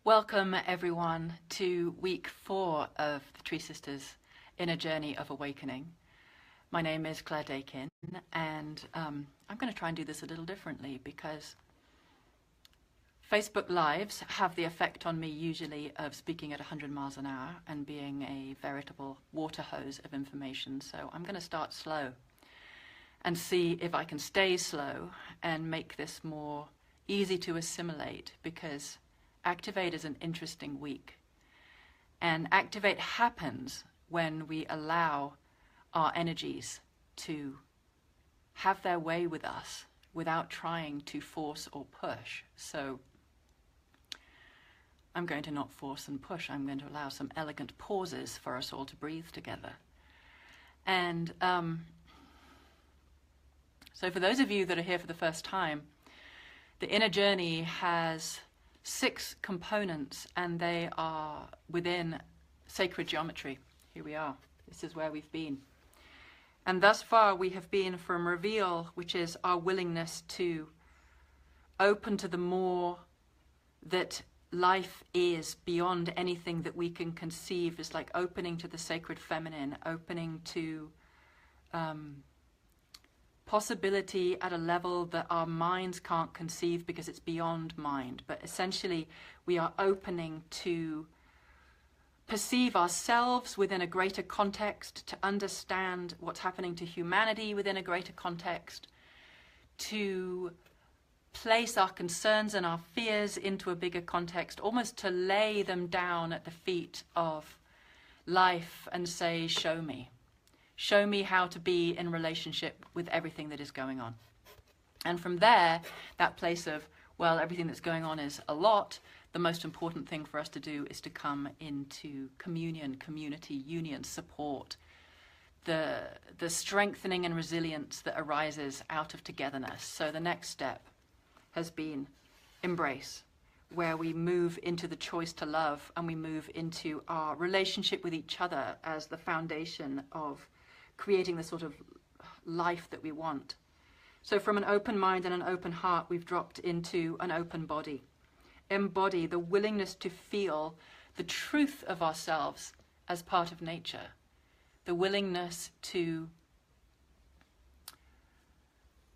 Welcome everyone to week 4 of the TreeSisters in a journey of awakening. My name is Clare Dubois, and I'm going to try and do this a little differently because Facebook Lives have the effect on me usually of speaking at 100 miles an hour and being a veritable water hose of information. So I'm going to start slow and see if I can stay slow and make this more easy to assimilate, because Activate is an interesting week. And Activate happens when we allow our energies to have their way with us without trying to force or push. So I'm going to not force and push. I'm going to allow some elegant pauses for us all to breathe together. And so for those of you that are here for the first time, the inner journey has 6 components, and they are within sacred geometry. Here we are. This is where we've been. And thus far we have been from reveal, which is our willingness to open to the more that life is beyond anything that we can conceive. Is like opening to the sacred feminine, opening to possibility at a level that our minds can't conceive because it's beyond mind. But essentially we are opening to perceive ourselves within a greater context, to understand what's happening to humanity within a greater context, to place our concerns and our fears into a bigger context, almost to lay them down at the feet of life and say, show me. Show me how to be in relationship with everything that is going on. And from there, that place of, well, everything that's going on is a lot, the most important thing for us to do is to come into communion, community, union, support, the strengthening and resilience that arises out of togetherness. So the next step has been embrace, where we move into the choice to love, and we move into our relationship with each other as the foundation of creating the sort of life that we want. So from an open mind and an open heart, we've dropped into an open body. Embody the willingness to feel the truth of ourselves as part of nature. The willingness to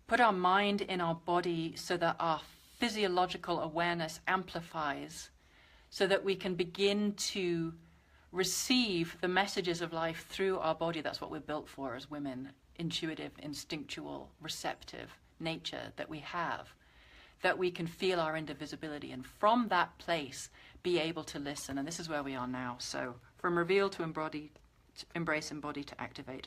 put our mind in our body so that our physiological awareness amplifies, so that we can begin to receive the messages of life through our body. That's what we're built for as women. Intuitive, instinctual, receptive nature that we have, that we can feel our indivisibility, and from that place be able to listen. And this is where we are now. So from reveal to embody, to embrace, embody to activate.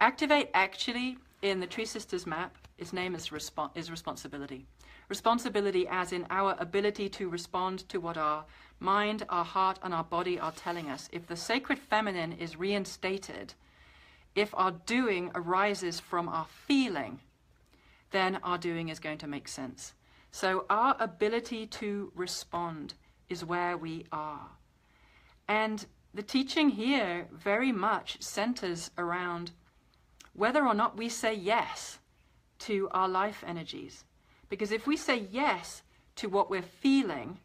Activate, actually, in the TreeSisters map, its name is responsibility. Responsibility as in our ability to respond to what our mind, our heart, and our body are telling us. If the sacred feminine is reinstated, if our doing arises from our feeling, then our doing is going to make sense. So our ability to respond is where we are. And the teaching here very much centers around whether or not we say yes to our life energies. Because if we say yes to what we're feeling,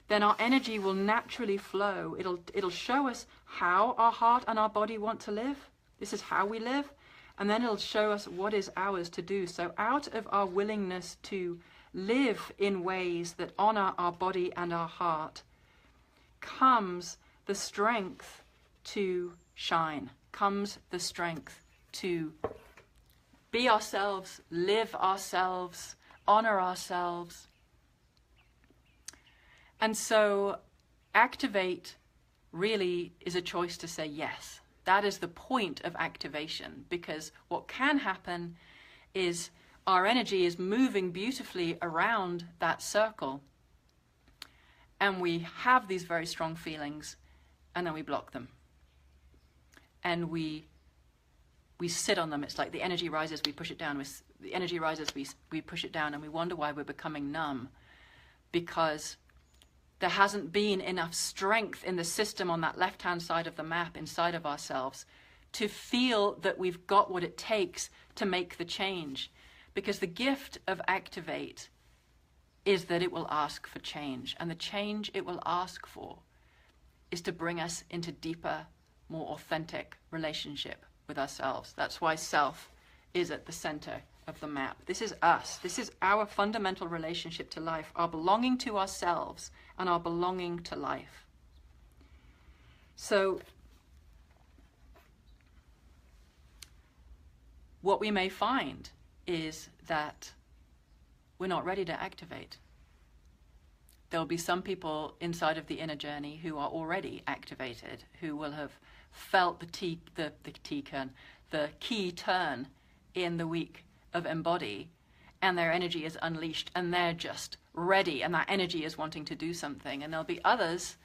then our energy will naturally flow. It'll show us how our heart and our body want to live. This is how we live. And then it'll show us what is ours to do. So out of our willingness to live in ways that honor our body and our heart comes the strength to shine, comes the strength to be ourselves, live ourselves, honor ourselves. And so activate really is a choice to say yes. That is the point of activation, because what can happen is our energy is moving beautifully around that circle, and we have these very strong feelings, and then we block them. And we sit on them. It's like the energy rises, we push it down. The energy rises, we push it down, and we wonder why we're becoming numb, because there hasn't been enough strength in the system on that left-hand side of the map inside of ourselves to feel that we've got what it takes to make the change. Because the gift of activate is that it will ask for change. And the change it will ask for is to bring us into deeper, more authentic relationship with ourselves. That's why self is at the center of the map. This is us. This is our fundamental relationship to life, our belonging to ourselves and our belonging to life. So what we may find is that we're not ready to activate. There'll be some people inside of the inner journey who are already activated, who will have felt the key turn in the week of embody, and their energy is unleashed and they're just ready, and that energy is wanting to do something. And there'll be others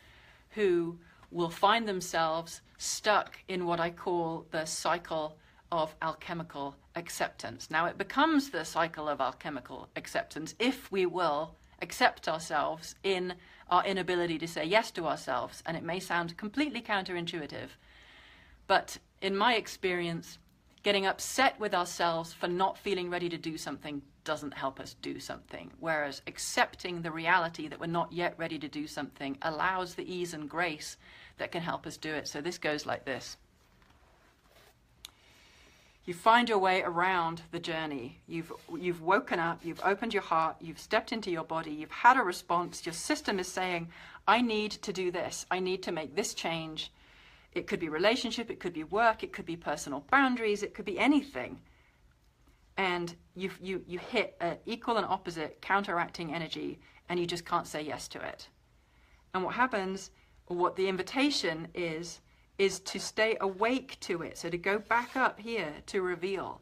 who will find themselves stuck in what I call the cycle of alchemical acceptance. Now, it becomes the cycle of alchemical acceptance if we will accept ourselves in our inability to say yes to ourselves. And it may sound completely counterintuitive, but in my experience, getting upset with ourselves for not feeling ready to do something doesn't help us do something. Whereas accepting the reality that we're not yet ready to do something allows the ease and grace that can help us do it. So this goes like this. You find your way around the journey. You've woken up, you've opened your heart, you've stepped into your body, you've had a response. Your system is saying, I need to do this. I need to make this change. It could be relationship, it could be work, it could be personal boundaries, it could be anything. And you hit an equal and opposite counteracting energy, and you just can't say yes to it. And what happens, or what the invitation is to stay awake to it. So to go back up here to reveal,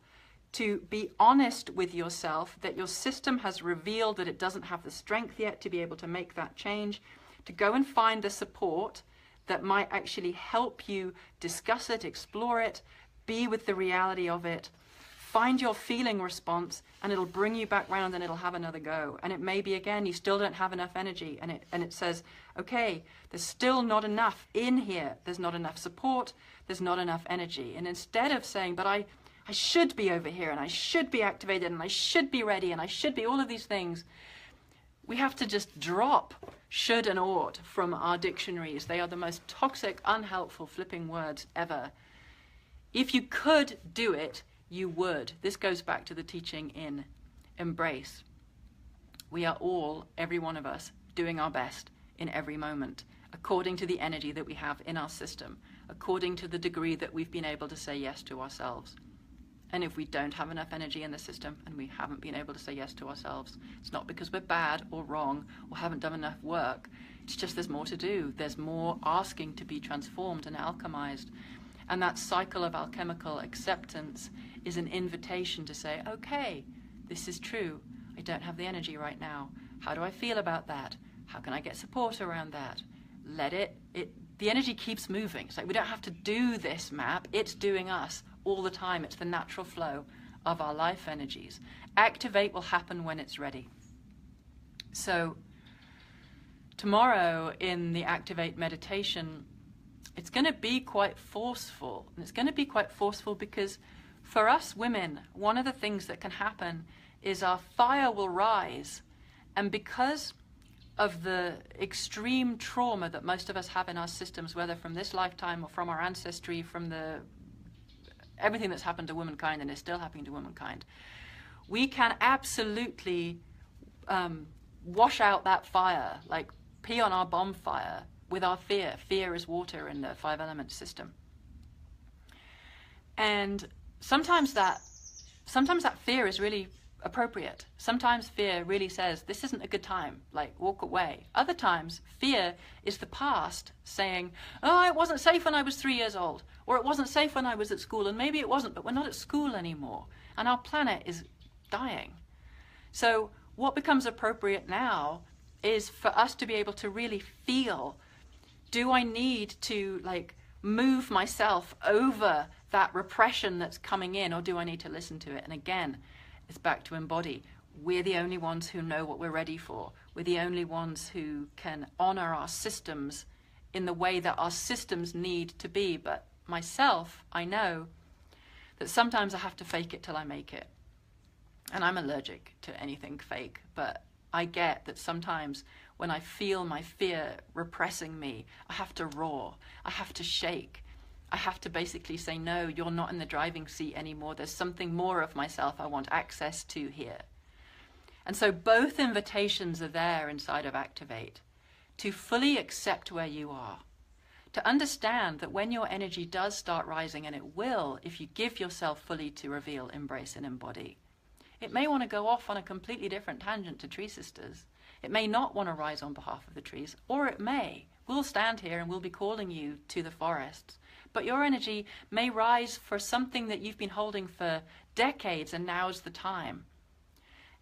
to be honest with yourself that your system has revealed that it doesn't have the strength yet to be able to make that change, to go and find the support that might actually help you discuss it, explore it, be with the reality of it, find your feeling response, and it'll bring you back round and it'll have another go. And it may be, again, you still don't have enough energy, and it says, okay, there's still not enough in here. There's not enough support. There's not enough energy. And instead of saying, but I should be over here, and I should be activated, and I should be ready, and I should be all of these things, we have to just drop should and ought from our dictionaries. They are the most toxic, unhelpful, flipping words ever. If you could do it, you would. This goes back to the teaching in Embrace. We are all, every one of us, doing our best in every moment, according to the energy that we have in our system, according to the degree that we've been able to say yes to ourselves. And if we don't have enough energy in the system and we haven't been able to say yes to ourselves, it's not because we're bad or wrong or haven't done enough work. It's just there's more to do. There's more asking to be transformed and alchemized. And that cycle of alchemical acceptance is an invitation to say, okay, this is true. I don't have the energy right now. How do I feel about that? How can I get support around that? Let it the energy keeps moving. It's like we don't have to do this map. It's doing us all the time. It's the natural flow of our life energies. Activate will happen when it's ready. So tomorrow in the Activate meditation, it's going to be quite forceful. And it's going to be quite forceful because for us women, one of the things that can happen is our fire will rise. And because of the extreme trauma that most of us have in our systems, whether from this lifetime or from our ancestry, from everything that's happened to womankind and is still happening to womankind, we can absolutely wash out that fire, like pee on our bonfire with our fear. Fear is water in the 5-element system. And sometimes that fear is really appropriate. Sometimes fear really says, this isn't a good time, like walk away. Other times, fear is the past saying, oh, it wasn't safe when I was 3 years old, or it wasn't safe when I was at school, and maybe it wasn't, but we're not at school anymore, and our planet is dying. So what becomes appropriate now is for us to be able to really feel, do I need to move myself over that repression that's coming in, or do I need to listen to it? And again, it's back to embody. We're the only ones who know what we're ready for. We're the only ones who can honor our systems in the way that our systems need to be. But myself, I know that sometimes I have to fake it till I make it. And I'm allergic to anything fake, but I get that sometimes when I feel my fear repressing me, I have to roar, I have to shake, I have to basically say, no, you're not in the driving seat anymore. There's something more of myself I want access to here. And so both invitations are there inside of Activate, to fully accept where you are, to understand that when your energy does start rising, and it will if you give yourself fully to reveal, embrace, and embody, it may want to go off on a completely different tangent to TreeSisters. It may not want to rise on behalf of the trees, or it may. We'll stand here and we'll be calling you to the forests. But your energy may rise for something that you've been holding for decades, and now's the time.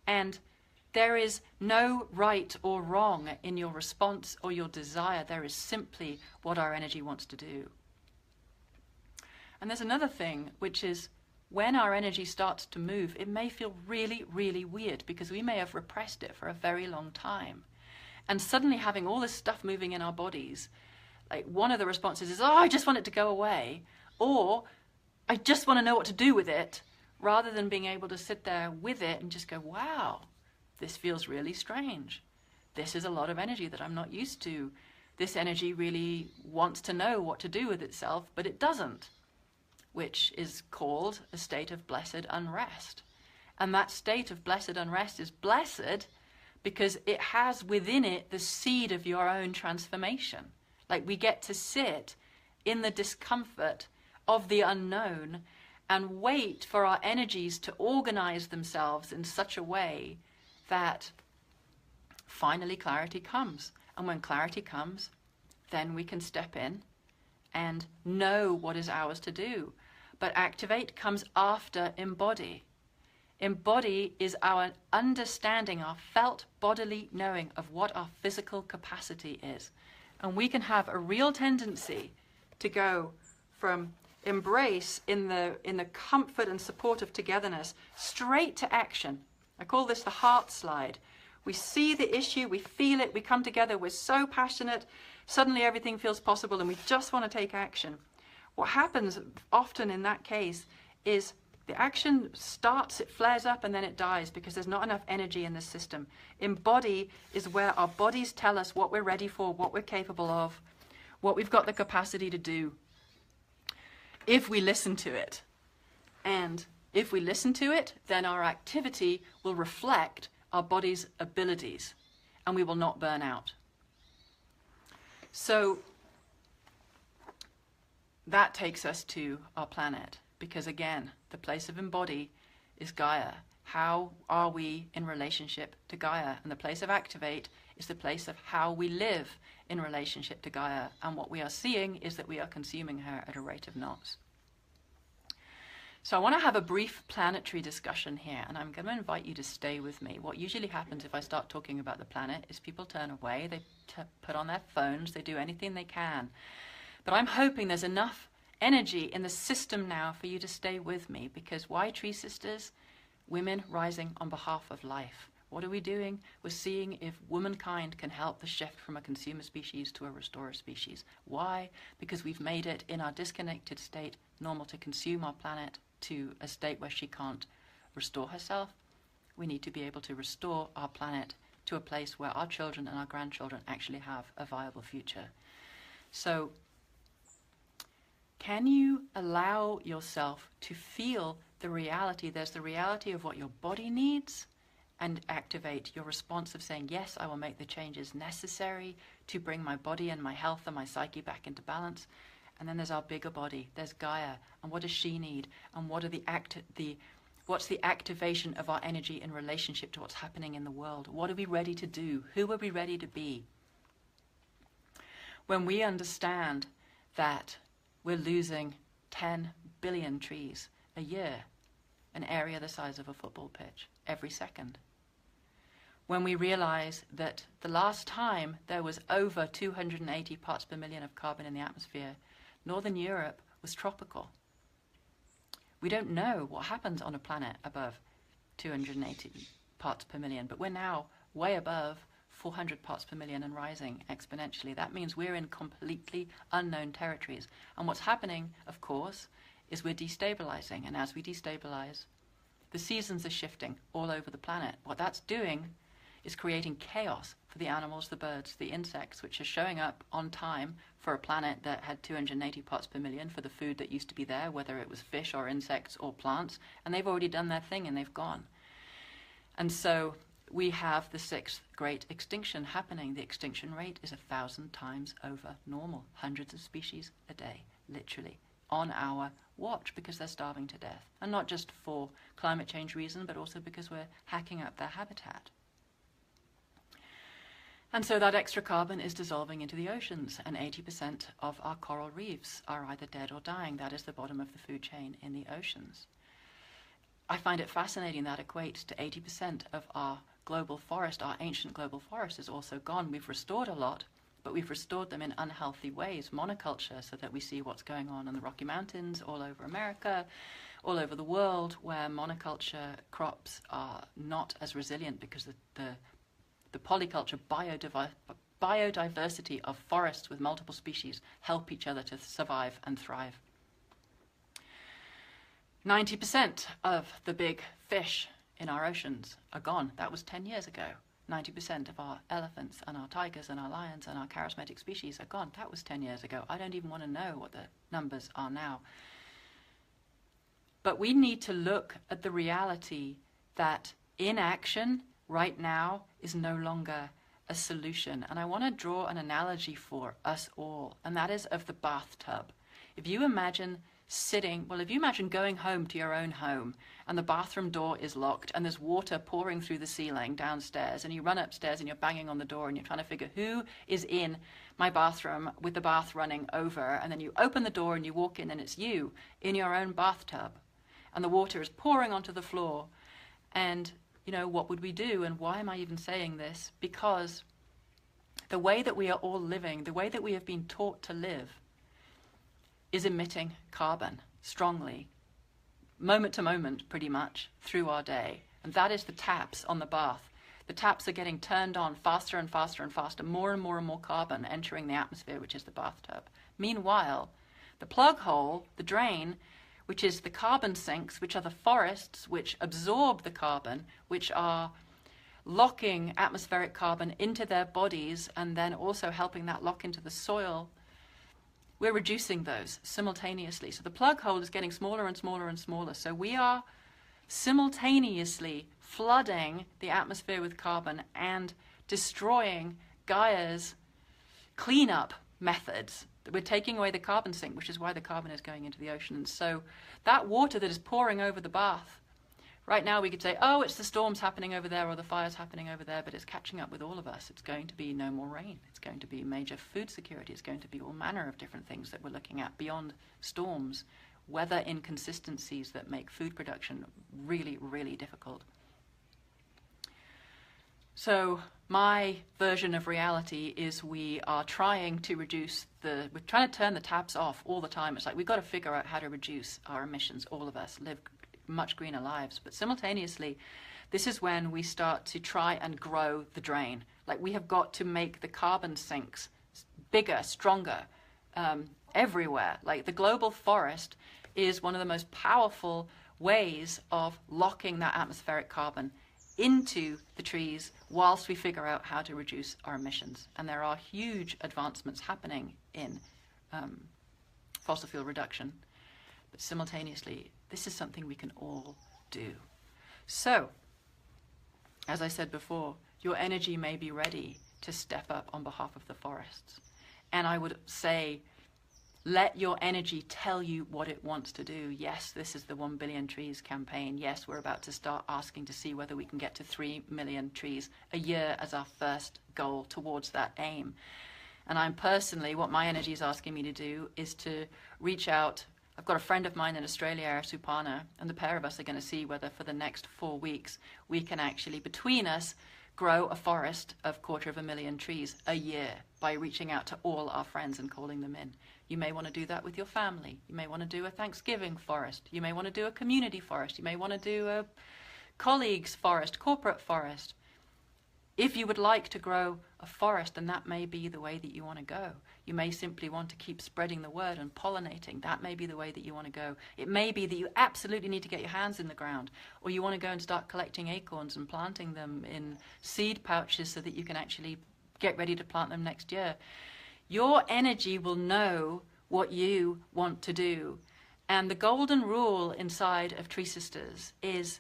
And there is no right or wrong in your response or your desire. There is simply what our energy wants to do. And there's another thing, which is when our energy starts to move, it may feel really, really weird because we may have repressed it for a very long time. And suddenly having all this stuff moving in our bodies, like one of the responses is, oh, I just want it to go away, or I just want to know what to do with it, rather than being able to sit there with it and just go, wow, this feels really strange. This is a lot of energy that I'm not used to. This energy really wants to know what to do with itself, but it doesn't, which is called a state of blessed unrest. And that state of blessed unrest is blessed because it has within it the seed of your own transformation. Like we get to sit in the discomfort of the unknown and wait for our energies to organize themselves in such a way that finally clarity comes. And when clarity comes, then we can step in and know what is ours to do. But Activate comes after Embody. Embody is our understanding, our felt bodily knowing of what our physical capacity is. And we can have a real tendency to go from embrace in the comfort and support of togetherness straight to action. I call this the heart slide. We see the issue, we feel it, we come together, we're so passionate, suddenly everything feels possible and we just want to take action. What happens often in that case is the action starts, it flares up, and then it dies because there's not enough energy in the system. Embody is where our bodies tell us what we're ready for, what we're capable of, what we've got the capacity to do, if we listen to it. And if we listen to it, then our activity will reflect our body's abilities, and we will not burn out. So that takes us to our planet, because again, the place of embody is Gaia. How are we in relationship to Gaia? And the place of Activate is the place of how we live in relationship to Gaia. And what we are seeing is that we are consuming her at a rate of knots. So I want to have a brief planetary discussion here, and I'm going to invite you to stay with me. What usually happens if I start talking about the planet is people turn away, they put on their phones, they do anything they can. But I'm hoping there's enough energy in the system now for you to stay with me, because why TreeSisters? Women rising on behalf of life. What are we doing? We're seeing if womankind can help the shift from a consumer species to a restorer species. Why? Because we've made it in our disconnected state normal to consume our planet to a state where she can't restore herself. We need to be able to restore our planet to a place where our children and our grandchildren actually have a viable future. So can you allow yourself to feel the reality? There's the reality of what your body needs, and Activate your response of saying, yes, I will make the changes necessary to bring my body and my health and my psyche back into balance. And then there's our bigger body, there's Gaia, and what does she need? And what are what's the activation of our energy in relationship to what's happening in the world? What are we ready to do? Who are we ready to be? When we understand that we're losing 10 billion trees a year, an area the size of a football pitch, every second. When we realize that the last time there was over 280 parts per million of carbon in the atmosphere, Northern Europe was tropical. We don't know what happens on a planet above 280 parts per million, but we're now way above 400 parts per million and rising exponentially. That means we're in completely unknown territories. And what's happening, of course, is we're destabilizing. And as we destabilize, the seasons are shifting all over the planet. What that's doing is creating chaos for the animals, the birds, the insects, which are showing up on time for a planet that had 280 parts per million for the food that used to be there, whether it was fish or insects or plants, and they've already done their thing and they've gone. And so we have the sixth great extinction happening. The extinction rate is 1,000 times over normal, hundreds of species a day, literally, on our watch, because they're starving to death. And not just for climate change reasons, but also because we're hacking up their habitat. And so that extra carbon is dissolving into the oceans, and 80% of our coral reefs are either dead or dying. That is the bottom of the food chain in the oceans. I find it fascinating that equates to 80% of our global forest, our ancient global forest, is also gone. We've restored a lot, but we've restored them in unhealthy ways, monoculture, so that we see what's going on in the Rocky Mountains, all over America, all over the world, where monoculture crops are not as resilient because the polyculture biodiversity of forests with multiple species help each other to survive and thrive. 90% of the big fish in our oceans are gone. That was 10 years ago. 90% of our elephants and our tigers and our lions and our charismatic species are gone. That was 10 years ago. I don't even want to know what the numbers are now. But we need to look at the reality that inaction right now is no longer a solution. And I want to draw an analogy for us all, and that is of the bathtub. If you imagine going home to your own home and the bathroom door is locked and there's water pouring through the ceiling downstairs, and you run upstairs and you're banging on the door and you're trying to figure who is in my bathroom with the bath running over, and then you open the door and you walk in and it's you in your own bathtub and the water is pouring onto the floor. And you know, what would we do? And why am I even saying this? Because the way that we are all living, the way that we have been taught to live, is emitting carbon strongly, moment to moment, pretty much, through our day. And that is the taps on the bath. The taps are getting turned on faster and faster and faster, more and more and more carbon entering the atmosphere, which is the bathtub. Meanwhile, the plug hole, the drain, which is the carbon sinks, which are the forests which absorb the carbon, which are locking atmospheric carbon into their bodies and then also helping that lock into the soil. We're reducing those simultaneously. So the plug hole is getting smaller and smaller and smaller. So we are simultaneously flooding the atmosphere with carbon and destroying Gaia's cleanup methods. We're taking away the carbon sink, which is why the carbon is going into the ocean. And so that water that is pouring over the bath, right now we could say, oh, it's the storms happening over there or the fires happening over there, but it's catching up with all of us. It's going to be no more rain. It's going to be major food security. It's going to be all manner of different things that we're looking at beyond storms, weather inconsistencies that make food production really, really difficult. So my version of reality is we're trying to turn the taps off all the time. It's like we've got to figure out how to reduce our emissions, all of us, live much greener lives. But simultaneously, this is when we start to try and grow the drain. Like we have got to make the carbon sinks bigger, stronger, everywhere. Like the global forest is one of the most powerful ways of locking that atmospheric carbon into the trees whilst we figure out how to reduce our emissions. And there are huge advancements happening in fossil fuel reduction. But simultaneously, this is something we can all do. So, as I said before, your energy may be ready to step up on behalf of the forests. And I would say, let your energy tell you what it wants to do. Yes, this is the 1 billion trees campaign. Yes, we're about to start asking to see whether we can get to 3 million trees a year as our first goal towards that aim. And I'm personally, what my energy is asking me to do is to reach out. I've got a friend of mine in Australia, Supana, and the pair of us are going to see whether for the next 4 weeks we can actually, between us, grow a forest of 250,000 trees a year by reaching out to all our friends and calling them in. You may want to do that with your family. You may want to do a Thanksgiving forest. You may want to do a community forest. You may want to do a colleagues forest, corporate forest. If you would like to grow a forest, then that may be the way that you want to go. You may simply want to keep spreading the word and pollinating. That may be the way that you want to go. It may be that you absolutely need to get your hands in the ground, or you want to go and start collecting acorns and planting them in seed pouches so that you can actually get ready to plant them next year. Your energy will know what you want to do. And the golden rule inside of TreeSisters is,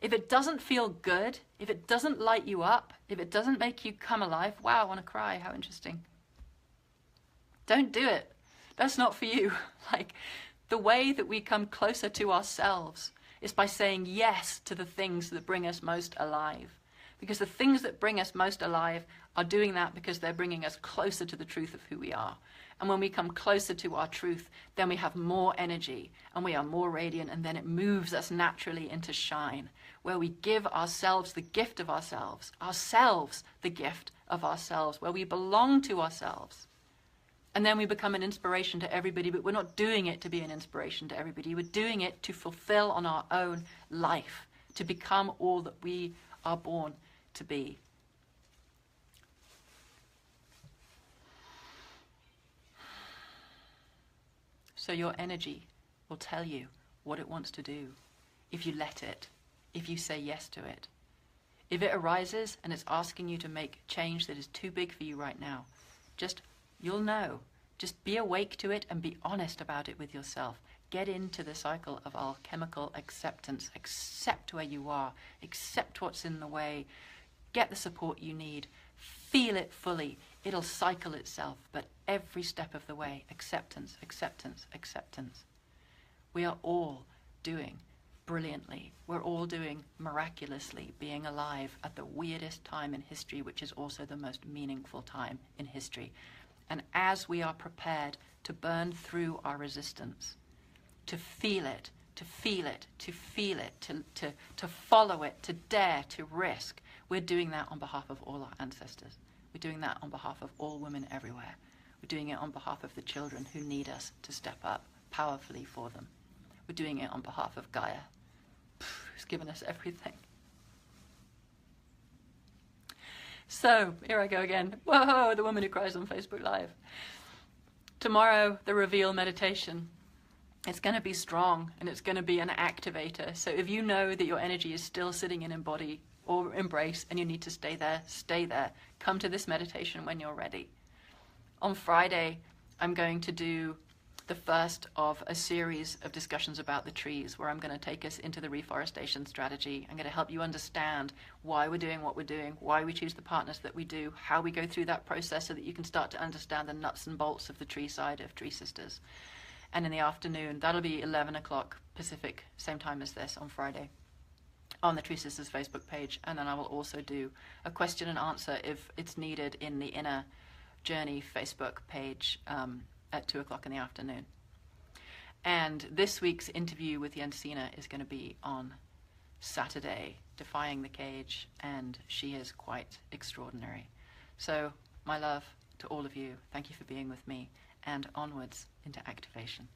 if it doesn't feel good, if it doesn't light you up, if it doesn't make you come alive, wow, I want to cry, how interesting. Don't do it. That's not for you. Like, the way that we come closer to ourselves is by saying yes to the things that bring us most alive. Because the things that bring us most alive are doing that because they're bringing us closer to the truth of who we are. And when we come closer to our truth, then we have more energy and we are more radiant, and then it moves us naturally into shine, where we give ourselves the gift of ourselves the gift of ourselves, where we belong to ourselves. And then we become an inspiration to everybody, but we're not doing it to be an inspiration to everybody. We're doing it to fulfill on our own life, to become all that we are born to be. So your energy will tell you what it wants to do if you let it, if you say yes to it. If it arises and it's asking you to make change that is too big for you right now, you'll know. Just be awake to it and be honest about it with yourself. Get into the cycle of alchemical acceptance. Accept where you are. Accept what's in the way. Get the support you need. Feel it fully. It'll cycle itself, but every step of the way, acceptance, acceptance, acceptance. We are all doing brilliantly. We're all doing miraculously, being alive at the weirdest time in history, which is also the most meaningful time in history. And as we are prepared to burn through our resistance, to feel it, to feel it, to feel it, to follow it, to dare, to risk, we're doing that on behalf of all our ancestors. We're doing that on behalf of all women everywhere. We're doing it on behalf of the children who need us to step up powerfully for them. We're doing it on behalf of Gaia, who's given us everything. So, here I go again. Whoa, the woman who cries on Facebook Live. Tomorrow, the reveal meditation. It's going to be strong, and it's going to be an activator. So if you know that your energy is still sitting in embody or embrace, and you need to stay there, stay there. Come to this meditation when you're ready. On Friday, I'm going to do the first of a series of discussions about the trees, where I'm going to take us into the reforestation strategy. I'm going to help you understand why we're doing what we're doing, why we choose the partners that we do, how we go through that process so that you can start to understand the nuts and bolts of the tree side of TreeSisters. And in the afternoon, that'll be 11 o'clock Pacific, same time as this on Friday, on the TreeSisters Facebook page. And then I will also do a question and answer if it's needed in the Inner Journey Facebook page at 2 o'clock in the afternoon. And this week's interview with Jensina is going to be on Saturday, Defying the Cage, and she is quite extraordinary. So, my love to all of you, thank you for being with me, and onwards into activation.